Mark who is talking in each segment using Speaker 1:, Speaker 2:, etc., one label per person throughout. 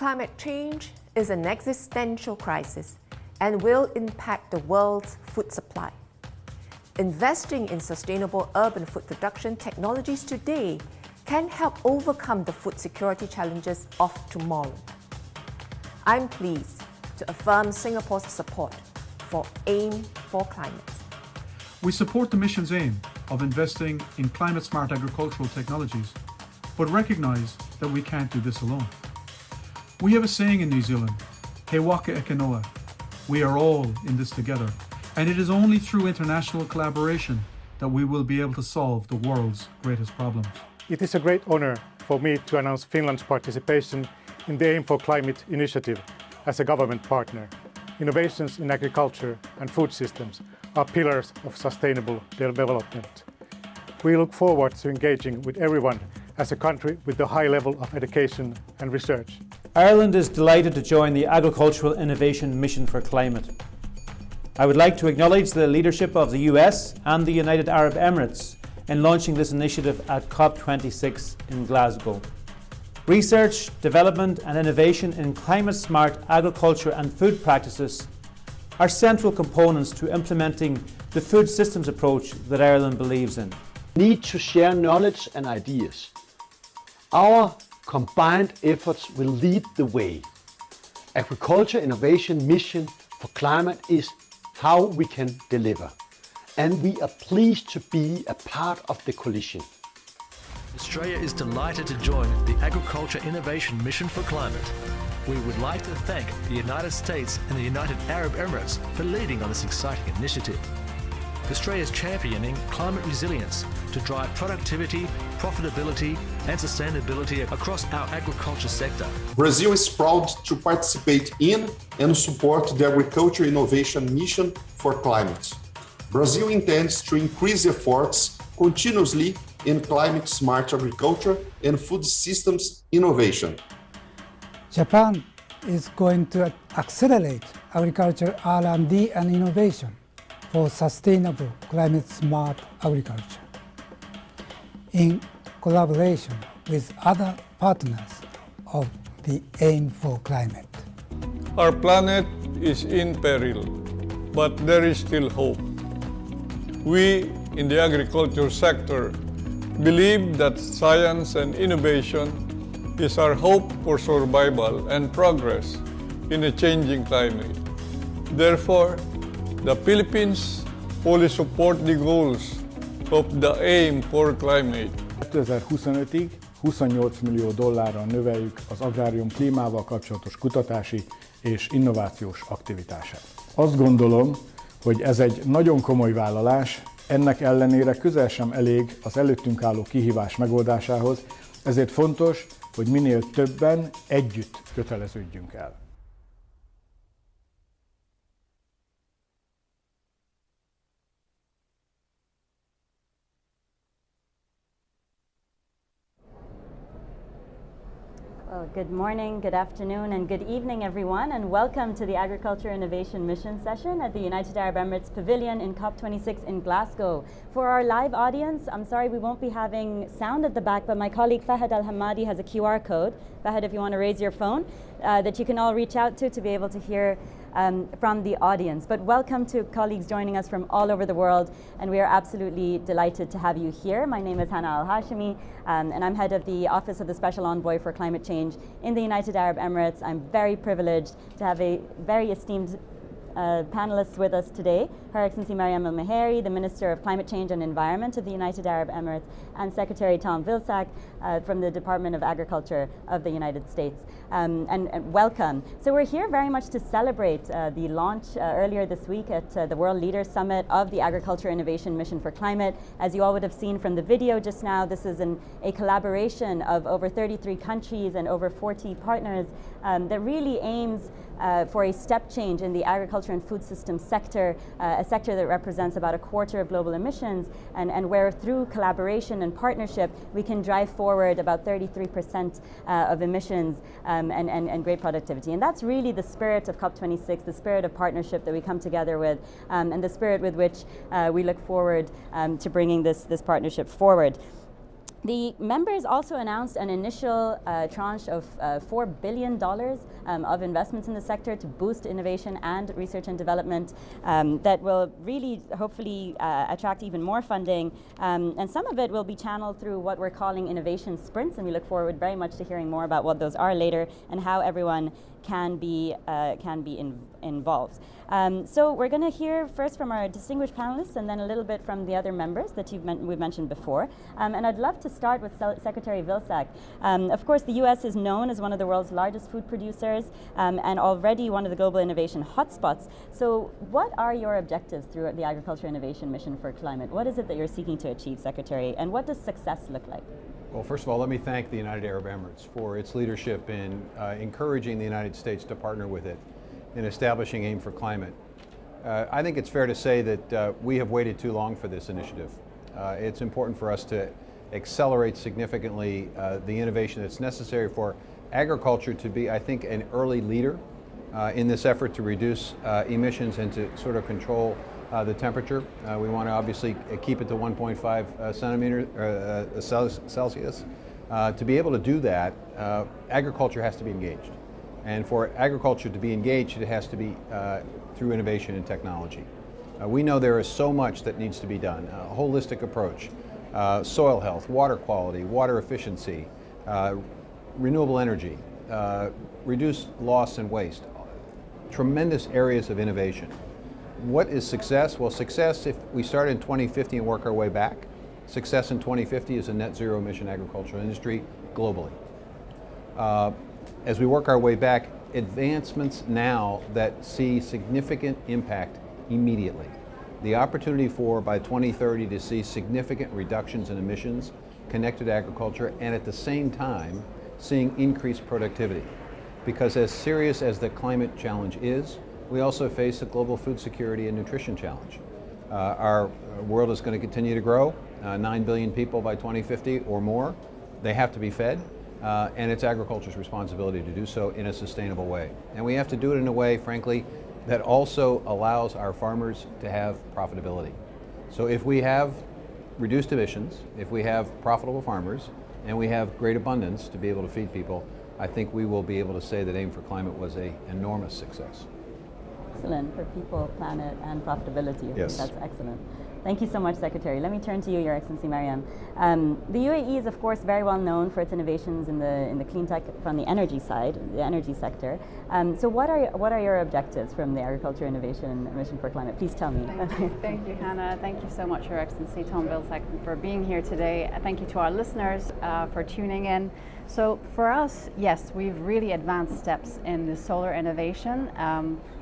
Speaker 1: Climate change is an existential crisis and will impact the world's food supply. Investing in sustainable urban food production technologies today can help overcome the food security challenges of tomorrow. I'm pleased to affirm Singapore's support for AIM4C.
Speaker 2: We support the mission's aim of investing in climate-smart agricultural technologies, but recognise that we can't do this alone. We have a saying in New Zealand, He waka eke noa, we are all in this together, and it is only through international collaboration that we will be able to solve the world's greatest problems.
Speaker 3: It is a great honor for me to announce Finland's participation in the AIM4C initiative as a government partner. Innovations in agriculture and food systems are pillars of sustainable development. We look forward to engaging with everyone as a country with a high level of education and research.
Speaker 4: Ireland is delighted to join the Agricultural Innovation Mission for Climate. I would like to acknowledge the leadership of the US and the United Arab Emirates in launching this initiative at COP26 in Glasgow. Research, development and innovation in climate-smart agriculture and food practices are central components to implementing the food systems approach that Ireland believes in.
Speaker 5: We need to share knowledge and ideas. Our combined efforts will lead the way. Agriculture Innovation Mission for Climate is how we can deliver. And we are pleased to be a part of the coalition.
Speaker 6: Australia is delighted to join the Agriculture Innovation Mission for Climate. We would like to thank the United States and the United Arab Emirates for leading on this exciting initiative. Australia is championing climate resilience to drive productivity, profitability and sustainability across our agriculture sector.
Speaker 7: Brazil is proud to participate in and support the Agriculture Innovation Mission for Climate. Brazil intends to increase efforts continuously in climate-smart agriculture and food systems innovation.
Speaker 8: Japan is going to accelerate agriculture R&D and innovation for sustainable climate-smart agriculture in collaboration with other partners of the AIM4C.
Speaker 9: Our planet is in peril, but there is still hope. We in the agriculture sector believe that science and innovation is our hope for survival and progress in a changing climate. Therefore, the Philippines fully support the goals of the AIM4C.
Speaker 10: 2025-ig 28 millió dollárral növeljük az agrárium klímával kapcsolatos kutatási és innovációs aktivitását. Azt gondolom, hogy ez egy nagyon komoly vállalás, ennek ellenére közel sem elég az előttünk álló kihívás megoldásához, ezért fontos, hogy minél többen együtt köteleződjünk el.
Speaker 11: Well, good morning, good afternoon, and good evening, everyone, and welcome to the Agriculture Innovation Mission session at the United Arab Emirates Pavilion in COP26 in Glasgow. For our live audience, I'm sorry we won't be having sound at the back, but my colleague Fahad Al-Hamadi has a QR code. Fahad, if you want to raise your phone, that you can all reach out to be able to hear from the audience. But welcome to colleagues joining us from all over the world, and we are absolutely delighted to have you here. My name is Hannah Al-Hashimi, and I'm head of the Office of the Special Envoy for Climate Change in the United Arab Emirates. I'm very privileged to have a very esteemed panelists with us today, Her Excellency Mariam the Minister of Climate Change and Environment of the United Arab Emirates, and Secretary Tom Vilsack from the Department of Agriculture of the United States. And welcome. So we're here very much to celebrate the launch earlier this week at the World Leaders Summit of the Agriculture Innovation Mission for Climate. As you all would have seen from the video just now, this is a collaboration of over 33 countries and over 40 partners that really aims for a step change in the agriculture and food system sector, a sector that represents about a quarter of global emissions, and where through collaboration and partnership we can drive forward about 33% of emissions and great productivity. And that's really the spirit of COP26, the spirit of partnership that we come together with, and the spirit with which we look forward to bringing this partnership forward. The members also announced an initial tranche of $4 billion of investments in the sector to boost innovation and research and development that will really hopefully attract even more funding. And some of it will be channeled through what we're calling innovation sprints, and we look forward very much to hearing more about what those are later and how everyone can be involved. So we're going to hear first from our distinguished panelists and then a little bit from the other members that we've mentioned before. And I'd love to start with Secretary Vilsack. Of course, the US is known as one of the world's largest food producers and already one of the global innovation hotspots. So what are your objectives through the Agriculture Innovation Mission for Climate? What is it that you're seeking to achieve, Secretary, and what does success look like?
Speaker 12: Well, first of all, let me thank the United Arab Emirates for its leadership in encouraging the United States to partner with it in establishing AIM for Climate. I think it's fair to say that we have waited too long for this initiative. It's important for us to accelerate significantly the innovation that's necessary for agriculture to be, I think, an early leader in this effort to reduce emissions and to sort of control the temperature. We want to obviously keep it to 1.5 Celsius. To be able to do that, agriculture has to be engaged. And for agriculture to be engaged, it has to be through innovation and technology. We know there is so much that needs to be done. A holistic approach, soil health, water quality, water efficiency, renewable energy, reduce loss and waste, tremendous areas of innovation. What is success? Well, success, if we start in 2050 and work our way back, success in 2050 is a net zero emission agricultural industry globally. As we work our way back, advancements now that see significant impact immediately. The opportunity for, by 2030, to see significant reductions in emissions connected to agriculture, and at the same time, seeing increased productivity. Because as serious as the climate challenge is, we also face a global food security and nutrition challenge. Our world is going to continue to grow, 9 billion people by 2050 or more. They have to be fed, and it's agriculture's responsibility to do so in a sustainable way. And we have to do it in a way, frankly, that also allows our farmers to have profitability. So if we have reduced emissions, if we have profitable farmers, and we have great abundance to be able to feed people, I think we will be able to say that AIM for Climate was an enormous success.
Speaker 11: Excellent, for people, planet, and profitability.
Speaker 12: Yes.
Speaker 11: That's excellent. Thank you so much, Secretary. Let me turn to you, Your Excellency Mariam. The UAE is, of course, very well known for its innovations in the clean tech from the energy side, the energy sector. So what are your objectives from the Agriculture Innovation Mission for Climate? Please tell me.
Speaker 13: Thank you, Hannah. Thank you so much, Your Excellency Tom Vilsack, for being here today. Thank you to our listeners for tuning in. So for us, yes, we've really advanced steps in the solar innovation.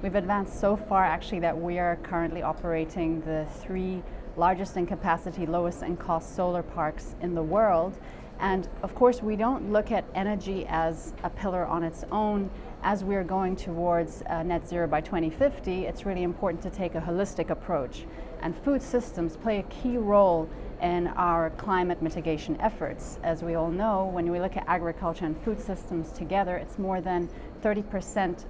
Speaker 13: We've advanced so far, actually, that we are currently operating the 3 largest in capacity, lowest in cost solar parks in the world. And of course, we don't look at energy as a pillar on its own. As we're going towards net zero by 2050, it's really important to take a holistic approach. And food systems play a key role in our climate mitigation efforts. As we all know, when we look at agriculture and food systems together, it's more than 30%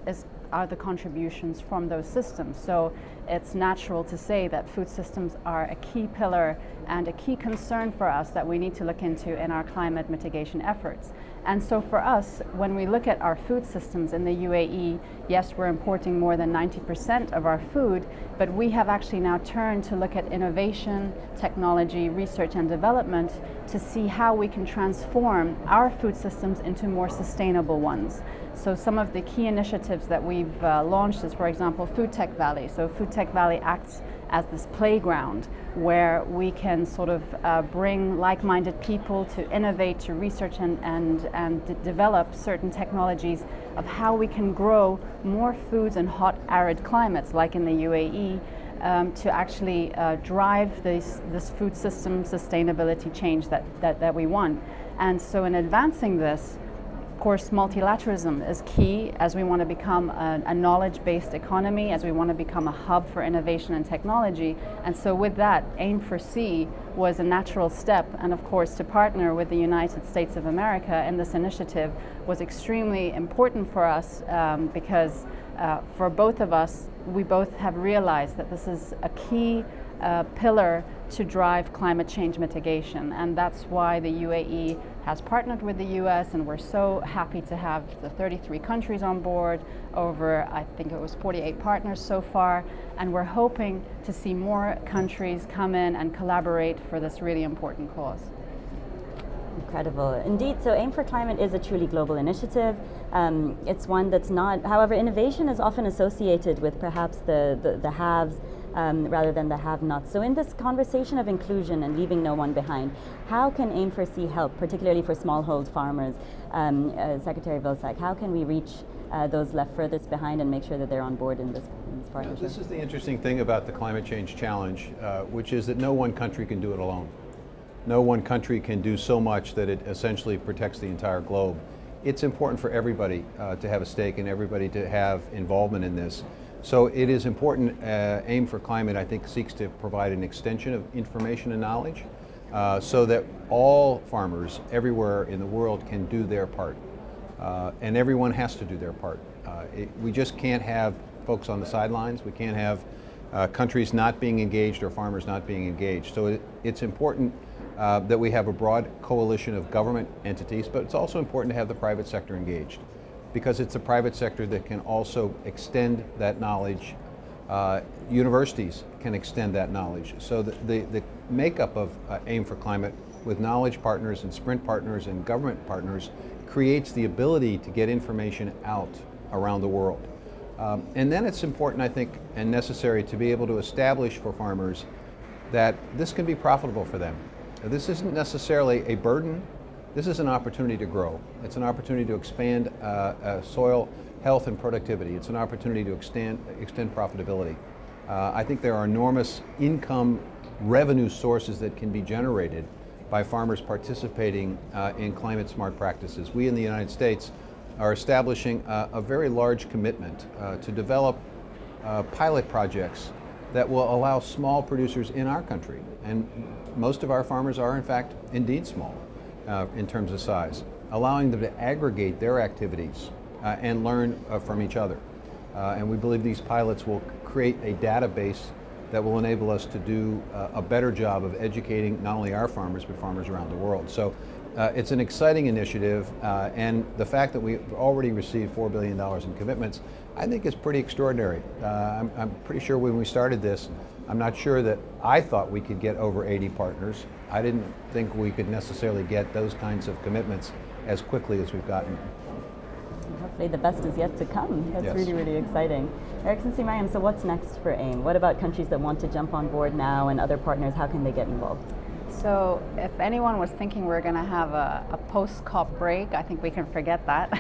Speaker 13: are the contributions from those systems. So it's natural to say that food systems are a key pillar and a key concern for us that we need to look into in our climate mitigation efforts. And so for us, when we look at our food systems in the UAE, yes, we're importing more than 90% of our food, but we have actually now turned to look at innovation, technology, research and development to see how we can transform our food systems into more sustainable ones. So some of the key initiatives that we've launched is, for example, Food Tech Valley. So Food Tech Valley acts as this playground where we can sort of bring like-minded people to innovate, to research and develop certain technologies of how we can grow more foods in hot, arid climates like in the UAE to actually drive this food system sustainability change that we want. And so in advancing this, of course, multilateralism is key as we want to become a knowledge-based economy, as we want to become a hub for innovation and technology. And so with that, AIM4C was a natural step. And of course, to partner with the United States of America in this initiative was extremely important for us because for both of us, we both have realized that this is a key pillar to drive climate change mitigation. And that's why the UAE has partnered with the US, and we're so happy to have the 33 countries on board, over I think it was 48 partners so far, and we're hoping to see more countries come in and collaborate for this really important cause.
Speaker 11: Incredible. Indeed, so AIM for Climate is a truly global initiative. It's one that's not, however, innovation is often associated with perhaps the haves rather than the have-nots. So in this conversation of inclusion and leaving no one behind, how can AIM4C help, particularly for smallhold farmers? Secretary Vilsack, how can we reach those left furthest behind and make sure that they're on board in this partnership?
Speaker 12: This is the interesting thing about the climate change challenge, which is that no one country can do it alone. No one country can do so much that it essentially protects the entire globe. It's important for everybody to have a stake and everybody to have involvement in this. So it is important. AIM for Climate, I think, seeks to provide an extension of information and knowledge so that all farmers everywhere in the world can do their part. And everyone has to do their part. We just can't have folks on the sidelines. We can't have countries not being engaged or farmers not being engaged. So it's important that we have a broad coalition of government entities, but it's also important to have the private sector engaged, because it's the private sector that can also extend that knowledge. Universities can extend that knowledge. So the makeup of AIM for Climate with knowledge partners and sprint partners and government partners creates the ability to get information out around the world. And then it's important, I think, and necessary to be able to establish for farmers that this can be profitable for them. This isn't necessarily a burden. This is an opportunity to grow. It's an opportunity to expand soil health and productivity. It's an opportunity to extend profitability. I think there are enormous income revenue sources that can be generated by farmers participating in climate smart practices. We in the United States are establishing a very large commitment to develop pilot projects that will allow small producers in our country, and most of our farmers are in fact indeed small in terms of size, allowing them to aggregate their activities and learn from each other. And we believe these pilots will create a database that will enable us to do a better job of educating not only our farmers, but farmers around the world. So it's an exciting initiative, and the fact that we've already received $4 billion in commitments, I think is pretty extraordinary. I'm pretty sure when we started this, I'm not sure that I thought we could get over 80 partners. I didn't think we could necessarily get those kinds of commitments as quickly as we've gotten.
Speaker 11: Hopefully the best is yet to come. That's
Speaker 12: Yes.
Speaker 11: really, really exciting. Her Excellency Mariam, so what's next for AIM? What about countries that want to jump on board now and other partners? How can they get involved?
Speaker 13: So if anyone was thinking we're going to have a post-COP break, I think we can forget that.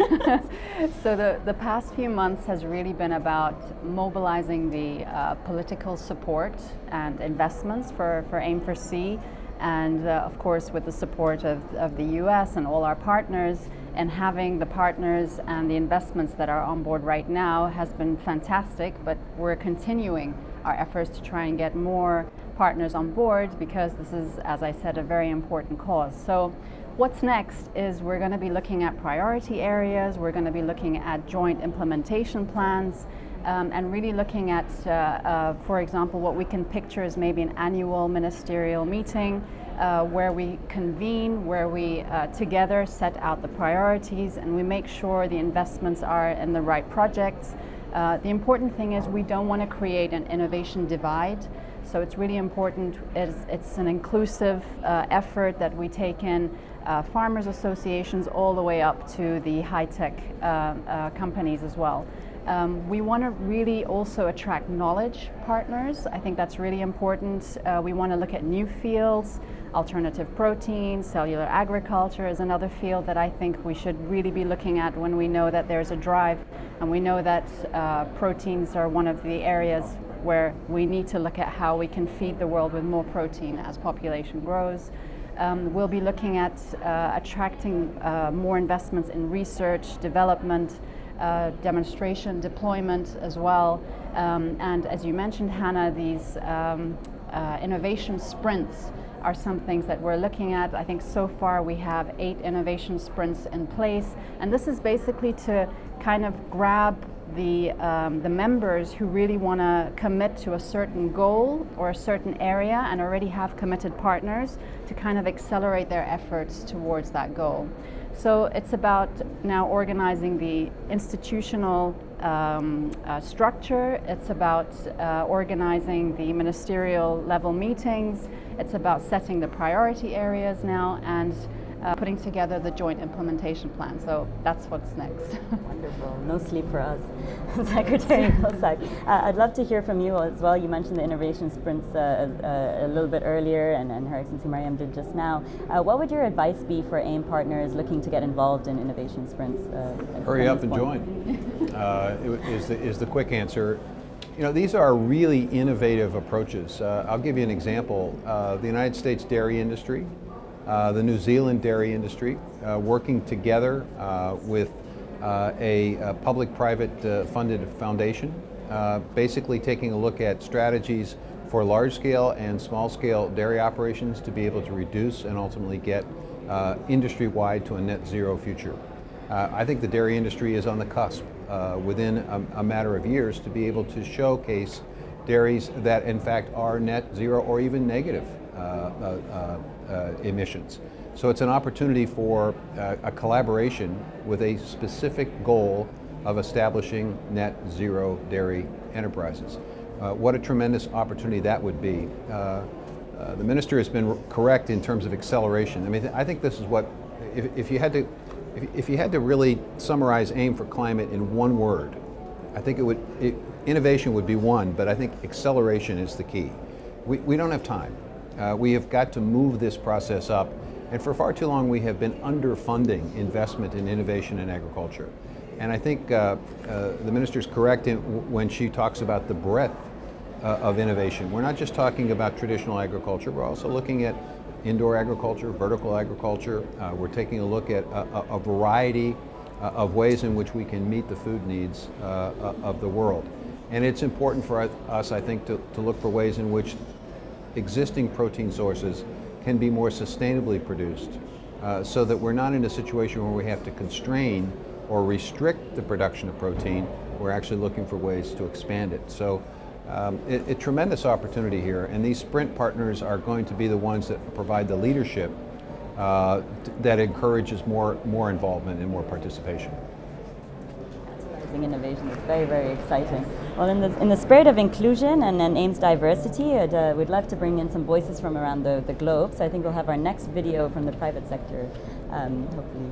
Speaker 13: So the past few months has really been about mobilizing the political support and investments for AIM4C, and of course with the support of the US and all our partners, and having the partners and the investments that are on board right now has been fantastic, but we're continuing our efforts to try and get more partners on board, because this is, as I said, a very important cause. So what's next is we're going to be looking at priority areas, we're going to be looking at joint implementation plans, and really looking at, for example, what we can picture as maybe an annual ministerial meeting where we convene, where we together set out the priorities and we make sure the investments are in the right projects. The important thing is we don't want to create an innovation divide. So it's really important, it's an inclusive effort that we take in farmers associations all the way up to the high-tech companies as well. We want to really also attract knowledge partners. I think that's really important. We want to look at new fields. Alternative proteins, cellular agriculture is another field that I think we should really be looking at when we know that there's a drive, and we know that proteins are one of the areas where we need to look at how we can feed the world with more protein as population grows. We'll be looking at attracting more investments in research, development, demonstration, deployment as well. And as you mentioned, Hannah, these innovation sprints are some things that we're looking at. I think so far we have 8 innovation sprints in place, and this is basically to kind of grab the members who really want to commit to a certain goal or a certain area and already have committed partners to kind of accelerate their efforts towards that goal. So it's about now organizing the institutional structure, it's about organizing the ministerial level meetings, it's about setting the priority areas now, and putting together the joint implementation plan. So that's what's next.
Speaker 11: Wonderful. No sleep for us. Secretary Vilsack, I'd love to hear from you as well. You mentioned the innovation sprints a little bit earlier, and Her Excellency Mariam did just now. What would your advice be for AIM partners looking to get involved in innovation sprints?
Speaker 12: Hurry up and join, is the quick answer. You know, these are really innovative approaches. I'll give you an example. The United States dairy industry, the New Zealand dairy industry, working together with a public-private funded foundation, basically taking a look at strategies for large-scale and small-scale dairy operations to be able to reduce and ultimately get industry-wide to a net zero future. I think the dairy industry is on the cusp within a matter of years to be able to showcase dairies that in fact are net zero or even negative emissions. So it's an opportunity for a collaboration with a specific goal of establishing net zero dairy enterprises. What a tremendous opportunity that would be. The minister has been correct in terms of acceleration. I mean, I think this is what, if you had to really summarize AIM for Climate in one word, I think innovation would be one, but I think acceleration is the key. We don't have time. We have got to move this process up, and for far too long we have been underfunding investment in innovation in agriculture. And I think the minister's correct when she talks about the breadth of innovation. We're not just talking about traditional agriculture, we're also looking at indoor agriculture, vertical agriculture. We're taking a look at a variety of ways in which we can meet the food needs of the world. And it's important for us, I think, to look for ways in which existing protein sources can be more sustainably produced so that we're not in a situation where we have to constrain or restrict the production of protein. We're actually looking for ways to expand it. So a tremendous opportunity here, and these sprint partners are going to be the ones that provide the leadership that encourages more involvement and more participation.
Speaker 11: Innovation is very, very exciting. Well, in the spirit of inclusion and AIM's diversity, we'd love to bring in some voices from around the globe. So I think we'll have our next video from the private sector. Hopefully,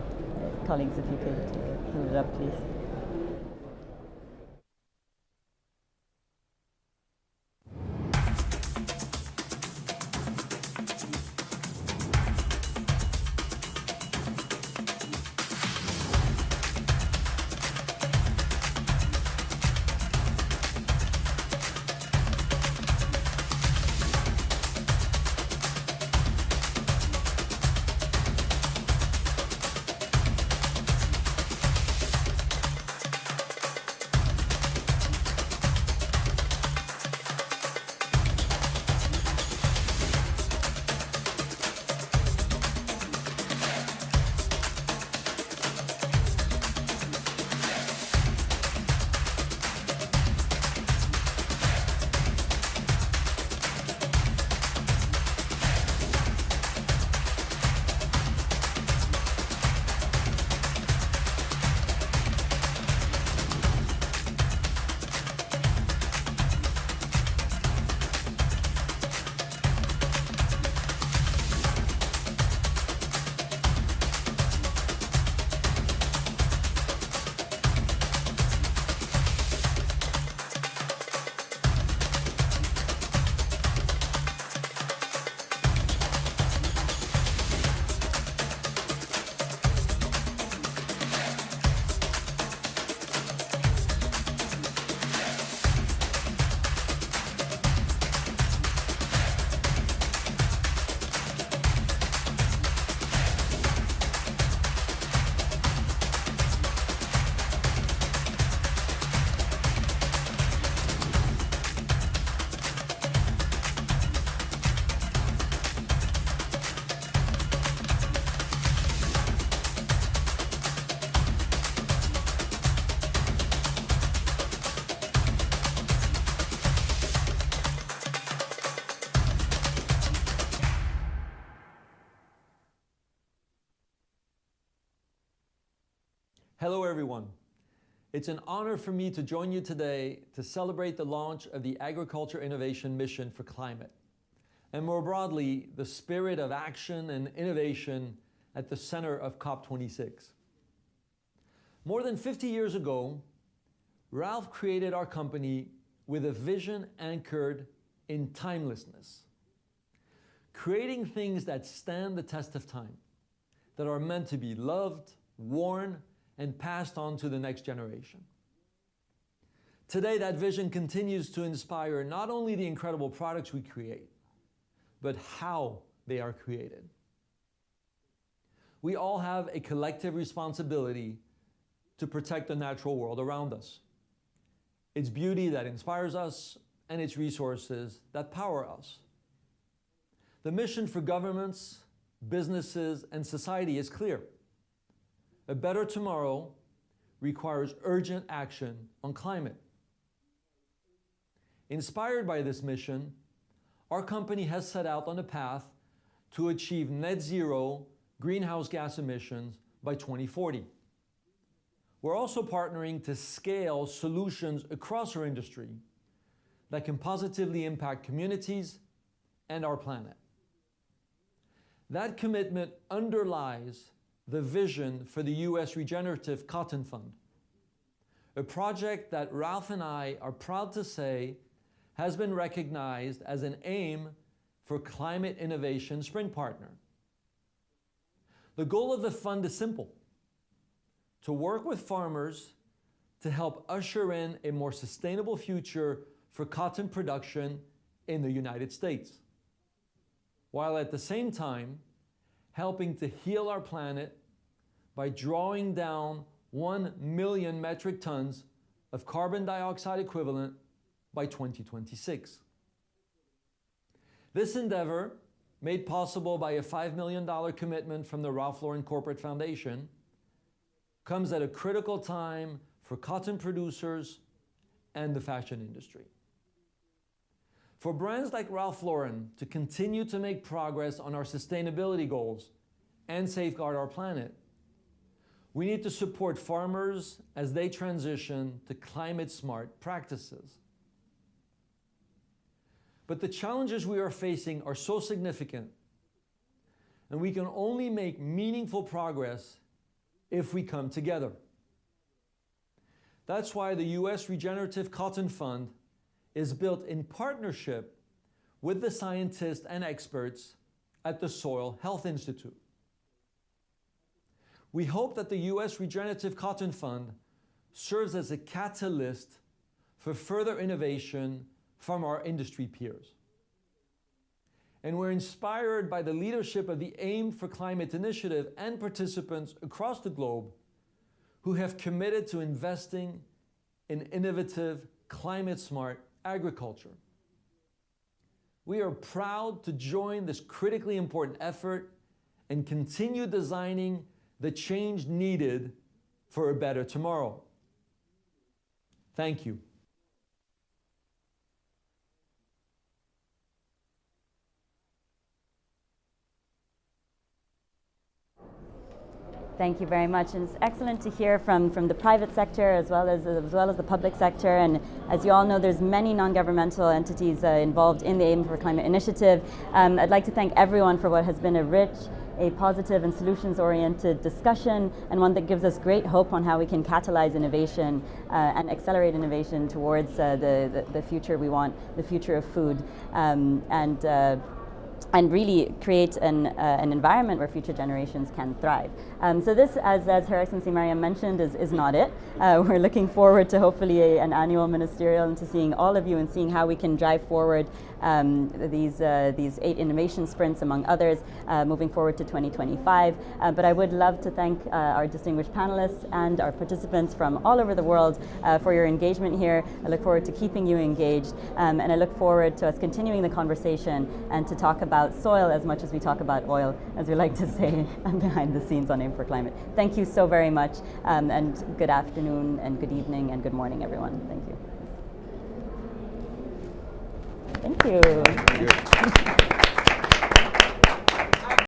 Speaker 11: colleagues, if you could pull it up, please.
Speaker 14: Hello everyone. It's an honor for me to join you today to celebrate the launch of the Agriculture Innovation Mission for Climate, and more broadly, the spirit of action and innovation at the center of COP26. More than 50 years ago, Ralph created our company with a vision anchored in timelessness, creating things that stand the test of time, that are meant to be loved, worn, and passed on to the next generation. Today, that vision continues to inspire not only the incredible products we create, but how they are created. We all have a collective responsibility to protect the natural world around us. Its beauty that inspires us, and its resources that power us. The mission for governments, businesses, and society is clear. A better tomorrow requires urgent action on climate. Inspired by this mission, our company has set out on a path to achieve net zero greenhouse gas emissions by 2040. We're also partnering to scale solutions across our industry that can positively impact communities and our planet. That commitment underlies the vision for the U.S. Regenerative Cotton Fund, a project that Ralph and I are proud to say has been recognized as an AIM for Climate Innovation Sprint Partner. The goal of the fund is simple: to work with farmers to help usher in a more sustainable future for cotton production in the United States, while at the same time helping to heal our planet by drawing down 1 million metric tons of carbon dioxide equivalent by 2026. This endeavor, made possible by a $5 million commitment from the Ralph Lauren Corporate Foundation, comes at a critical time for cotton producers and the fashion industry. For brands like Ralph Lauren to continue to make progress on our sustainability goals and safeguard our planet, we need to support farmers as they transition to climate-smart practices. But the challenges we are facing are so significant, and we can only make meaningful progress if we come together. That's why the U.S. Regenerative Cotton Fund is built in partnership with the scientists and experts at the Soil Health Institute. We hope that the U.S. Regenerative Cotton Fund serves as a catalyst for further innovation from our industry peers. And we're inspired by the leadership of the AIM for Climate initiative and participants across the globe who have committed to investing in innovative, climate-smart agriculture. We are proud to join this critically important effort and continue designing the change needed for a better tomorrow. Thank you.
Speaker 11: Thank you very much, and it's excellent to hear from the private sector as well as the public sector. And as you all know, there's many non-governmental entities involved in the AIM for Climate initiative. I'd like to thank everyone for what has been a rich, a positive and solutions-oriented discussion, and one that gives us great hope on how we can catalyze innovation and accelerate innovation towards the future we want, the future of food, and really create an environment where future generations can thrive. So this, as Her Excellency Mariam mentioned, is not it. We're looking forward to hopefully an annual ministerial and to seeing all of you and seeing how we can drive forward these 8 innovation sprints, among others, moving forward to 2025. But I would love to thank our distinguished panelists and our participants from all over the world for your engagement here. I look forward to keeping you engaged, and I look forward to us continuing the conversation and to talk about soil as much as we talk about oil, as we like to say behind the scenes on AIM for Climate. Thank you so very much, and good afternoon and good evening and good morning, everyone. Thank you. Thank you.